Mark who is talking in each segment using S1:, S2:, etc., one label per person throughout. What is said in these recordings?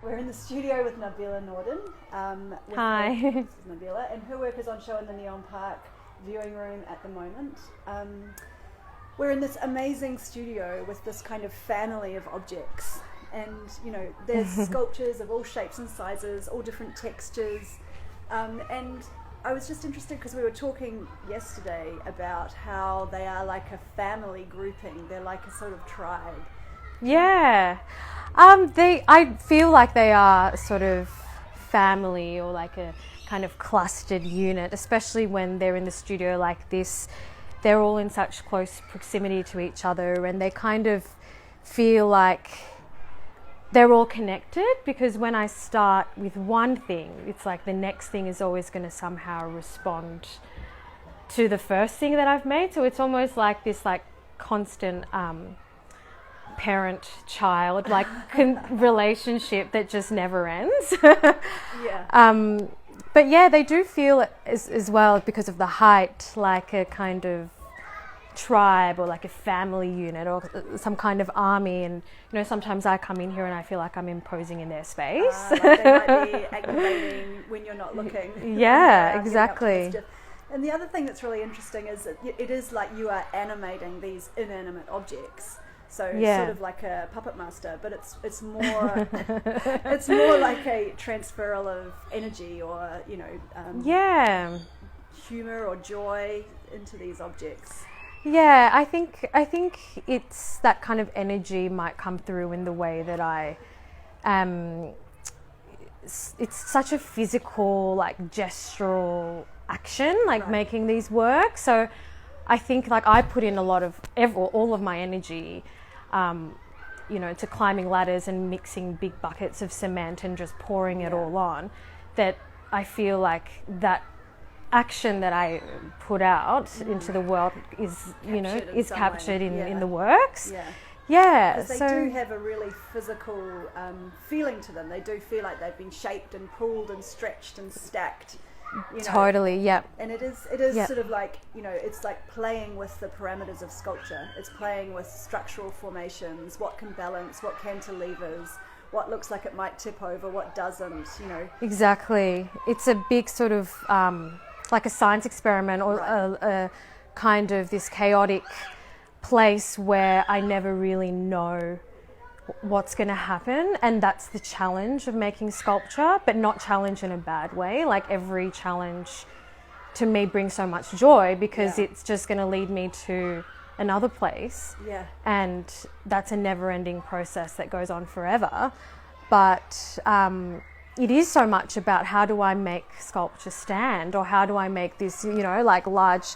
S1: We're in the studio with Nabilah Nordin.
S2: Hi.
S1: This is Nabilah, and her work is on show in the Neon Parc viewing room at the moment. We're in this amazing studio with this kind of family of objects, and there's sculptures of all shapes and sizes, all different textures, and I was just interested because we were talking yesterday about how they are like a family grouping. They're like a sort of tribe.
S2: Yeah. I feel like they are sort of family or like a kind of clustered unit, especially when they're in the studio like this. They're all in such close proximity to each other, and they kind of feel like they're all connected, because when I start with one thing, it's like the next thing is always going to somehow respond to the first thing that I've made. So it's almost like this like constant parent-child like relationship that just never ends.
S1: Yeah.
S2: But yeah, they do feel as well, because of the height, like a kind of tribe or like a family unit or some kind of army. And sometimes I come in here and I feel like I'm imposing in their space.
S1: Like they might be activating when you're not looking.
S2: Yeah, exactly.
S1: And the other thing that's really interesting is that it is like you are animating these inanimate objects. So it's sort of like a puppet master, but it's more it's more like a transferal of energy or humor or joy into these objects.
S2: Yeah, I think it's that kind of energy might come through in the way that I it's such a physical, like gestural action, like making these work. So I think like I put in a lot of all of my energy to climbing ladders and mixing big buckets of cement and just pouring it all on, that I feel like that action that I put out into the world is captured in the works. Yeah.
S1: Because they do have a really physical feeling to them. They do feel like they've been shaped and pulled and stretched and stacked.
S2: Totally, yeah.
S1: And it is sort of like, it's like playing with the parameters of sculpture. It's playing with structural formations, what can balance, what cantilevers, what looks like it might tip over, what doesn't,
S2: Exactly. It's a big sort of like a science experiment, or a kind of this chaotic place where I never really know what's going to happen, and that's the challenge of making sculpture, but not challenge in a bad way. Like every challenge to me brings so much joy, because it's just going to lead me to another place, and that's a never-ending process that goes on forever. But it is so much about how do I make sculpture stand, or how do I make this like large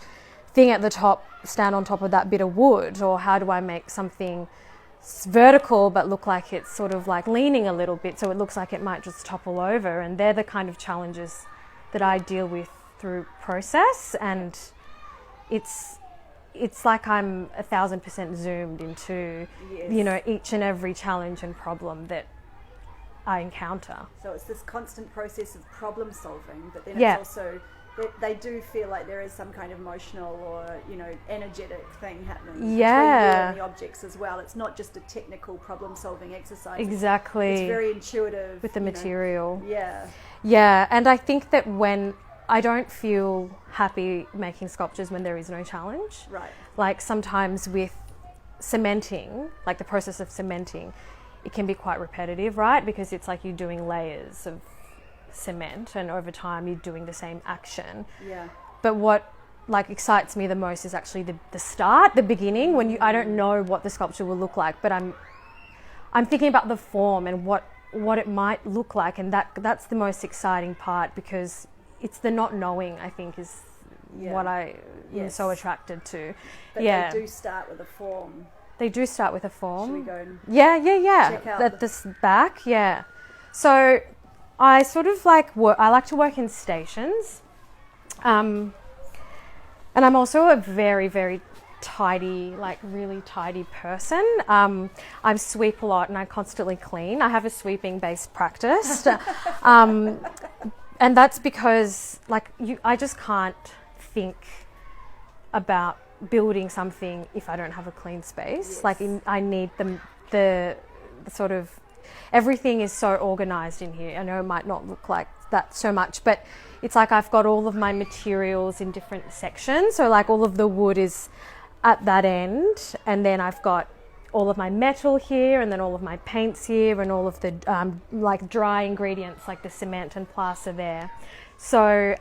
S2: thing at the top stand on top of that bit of wood, or how do I make something vertical but look like it's sort of like leaning a little bit so it looks like it might just topple over. And they're the kind of challenges that I deal with through process, and it's like I'm 1,000% zoomed into each and every challenge and problem that I encounter.
S1: So it's this constant process of problem solving, but then it's also they do feel like there is some kind of emotional or energetic thing happening between you and the objects as well. It's not just a technical problem solving exercise.
S2: Exactly.
S1: It's very intuitive
S2: with the material.
S1: Yeah,
S2: and I think that when I don't feel happy making sculptures when there is no challenge.
S1: Right.
S2: Like sometimes with cementing, like the process of cementing, it can be quite repetitive, right? Because it's like you're doing layers of cement, and over time you're doing the same action.
S1: Yeah.
S2: But what like excites me the most is actually the start, the beginning, when I don't know what the sculpture will look like, but I'm thinking about the form and what it might look like, and that's the most exciting part, because it's the not knowing, I think, is what I am so attracted to.
S1: But they do start with a form.
S2: They do start with a form.
S1: Should we go and
S2: check out this back? Yeah. So I sort of like I like to work in stations, and I'm also a very, very tidy, like really tidy person. I sweep a lot and I constantly clean. I have a sweeping based practice, and that's because like I just can't think about building something if I don't have a clean space. Like I need the sort of everything is so organized in here. I know it might not look like that so much, but it's like I've got all of my materials in different sections. So like all of the wood is at that end, and then I've got all of my metal here, and then all of my paints here, and all of the like dry ingredients like the cement and plaster there. So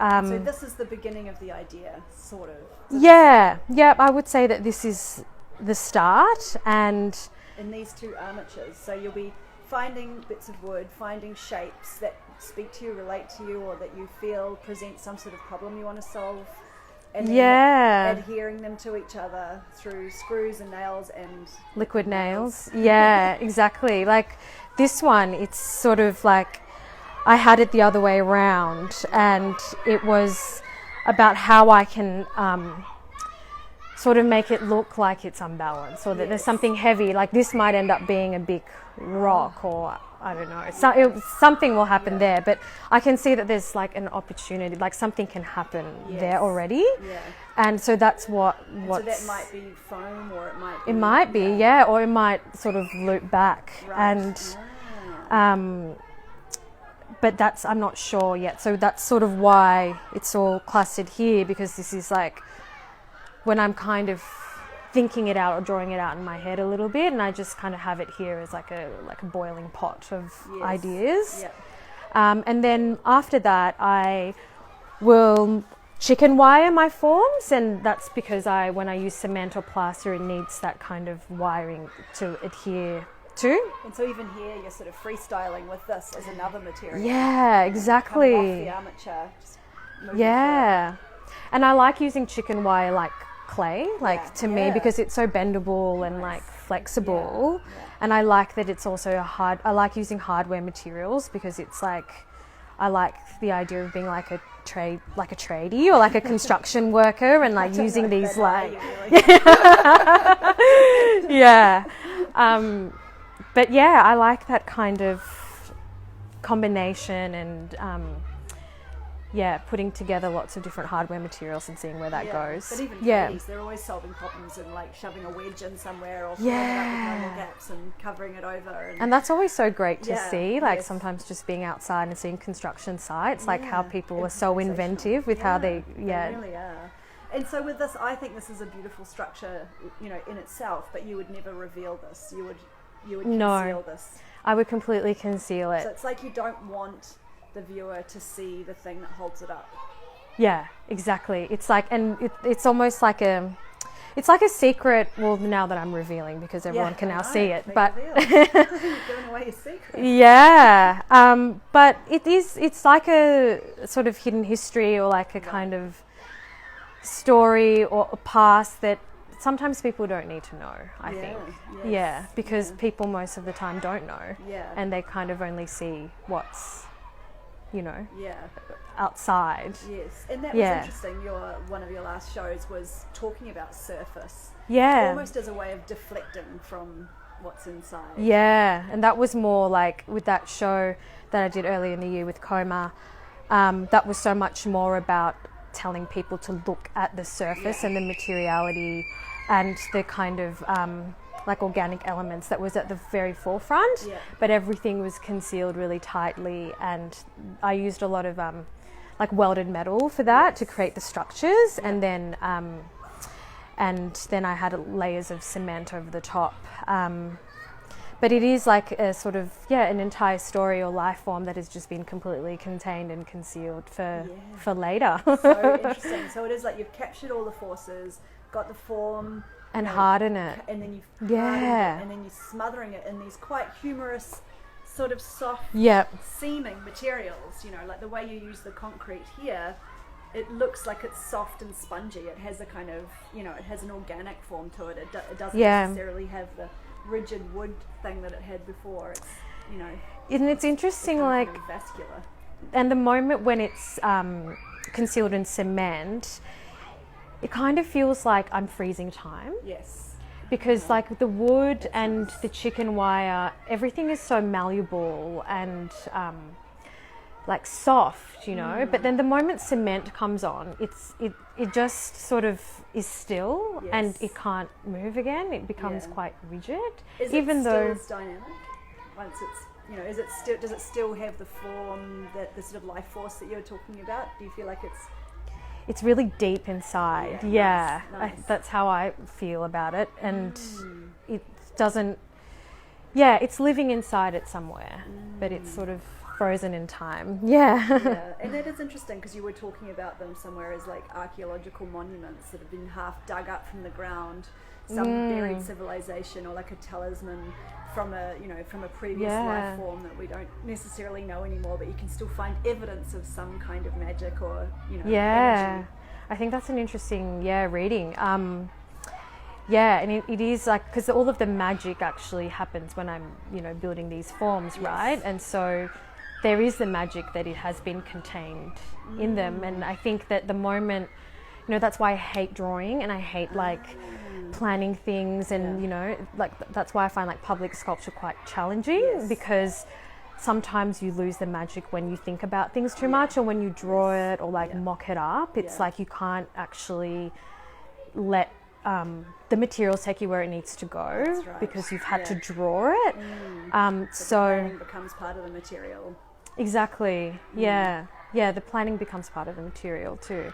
S1: this is the beginning of the idea, sort of.
S2: Yeah, I would say that this is the start. And
S1: in these two armatures, so you'll be finding bits of wood, finding shapes that speak to you, relate to you, or that you feel present some sort of problem you want to solve, and then adhering them to each other through screws and nails and
S2: liquid nails. Yeah, exactly. Like this one, it's sort of like I had it the other way around, and it was about how I can sort of make it look like it's unbalanced, or that there's something heavy. Like this might end up being a big rock, or I don't know. Something will happen there, but I can see that there's like an opportunity, like something can happen there already. Yeah. And so that's what.
S1: So that might be foam, or it might be.
S2: It might be, or it might sort of loop back, and. But I'm not sure yet. So that's sort of why it's all clustered here, because this is like when I'm kind of thinking it out or drawing it out in my head a little bit, and I just kind of have it here as like a boiling pot of ideas. Yeah. And then after that, I will chicken wire my forms, and that's because when I use cement or plaster, it needs that kind of wiring to adhere to.
S1: And so even here you're sort of freestyling with this as another material.
S2: Yeah, exactly.
S1: Coming off the armature.
S2: And I like using chicken wire like clay, to me, because it's so bendable and like flexible. And I like that it's also I like using hardware materials, because it's like I like the idea of being like a tradie or like a construction worker, and like using these like but yeah, I like that kind of combination, and putting together lots of different hardware materials and seeing where that goes.
S1: But even these, they're always solving problems and like shoving a wedge in somewhere, or filling it up with normal gaps and covering it over. And
S2: that's always so great to see, like sometimes just being outside and seeing construction sites, like how people are so inventive with how they
S1: really are. And so with this, I think this is a beautiful structure, in itself, but you would never reveal this. You would conceal this.
S2: I would completely conceal it.
S1: So it's like you don't want the viewer to see the thing that holds it up.
S2: Yeah, exactly. It's like, and it's almost like it's like a secret. Well, now that I'm revealing, because everyone can now see it, but
S1: giving away your secret.
S2: Yeah, but it's like a sort of hidden history, or like a kind of story or a past that sometimes people don't need to know, I think. Because people most of the time don't know. And they kind of only see what's, outside. Yes.
S1: And that was interesting. One of your last shows was talking about surface.
S2: Yeah.
S1: Almost as a way of deflecting from what's inside.
S2: Yeah. And that was more like with that show that I did earlier in the year with Cormack, that was so much more about telling people to look at the surface and the materiality and the kind of like organic elements that was at the very forefront, but everything was concealed really tightly, and I used a lot of like welded metal for that to create the structures, and then I had layers of cement over the top. But it is like a sort of, an entire story or life form that has just been completely contained and concealed for later.
S1: So interesting. So it is like you've captured all the forces, got the form,
S2: and harden it,
S1: and then you've hardened it, and then you're smothering it in these quite humorous, sort of soft, seeming materials. Like the way you use the concrete here, it looks like it's soft and spongy. It has a kind of, it has an organic form to it. It doesn't necessarily have the rigid wood thing that it had before. It's,
S2: and it's interesting, like
S1: kind of vascular.
S2: And the moment when it's concealed in cement, it kind of feels like I'm freezing time.
S1: Yes.
S2: Because like the wood and the chicken wire, everything is so malleable and like soft, But then the moment cement comes on, it just sort of is still, and it can't move again. It becomes quite rigid.
S1: Is it still as dynamic once it's you know, is it still, does it still have the form, that the sort of life force that you're talking about? Do you feel like
S2: it's really deep inside?
S1: Yeah, nice.
S2: That's how I feel about it, and it doesn't. Yeah, it's living inside it somewhere, but it's sort of frozen in time.
S1: Yeah, and that is interesting because you were talking about them somewhere as like archaeological monuments that have been half dug up from the ground, some buried civilization, or like a talisman from a, you know, from a previous life form that we don't necessarily know anymore, but you can still find evidence of some kind of magic or, you know, energy.
S2: I think that's an interesting reading. Yeah, and it is like, because all of the magic actually happens when I'm, you know, building these forms, right? And so there is the magic that it has been contained in them. And I think that the moment, you know, that's why I hate drawing, and I hate like planning things, and you know, like that's why I find like public sculpture quite challenging, because sometimes you lose the magic when you think about things too much, or when you draw it or like mock it up. It's like you can't actually let the materials take you where it needs to go, because you've had to draw it. So
S1: the planning becomes part of the material.
S2: Exactly. Yeah, the planning becomes part of the material too.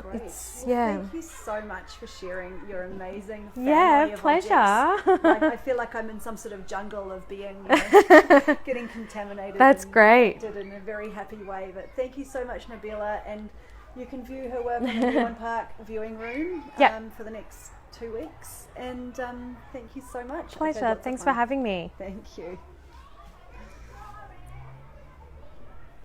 S1: Great. Thank you so much for sharing your amazing family of
S2: pleasure.
S1: Objects. Like, I feel like I'm in some sort of jungle of being, you know, getting contaminated.
S2: That's great.
S1: Did in a very happy way. But thank you so much, Nabilah, and you can view her work in the Neon Parc viewing room for the next 2 weeks. And thank you so much.
S2: Pleasure. Thanks for having me.
S1: Thank you.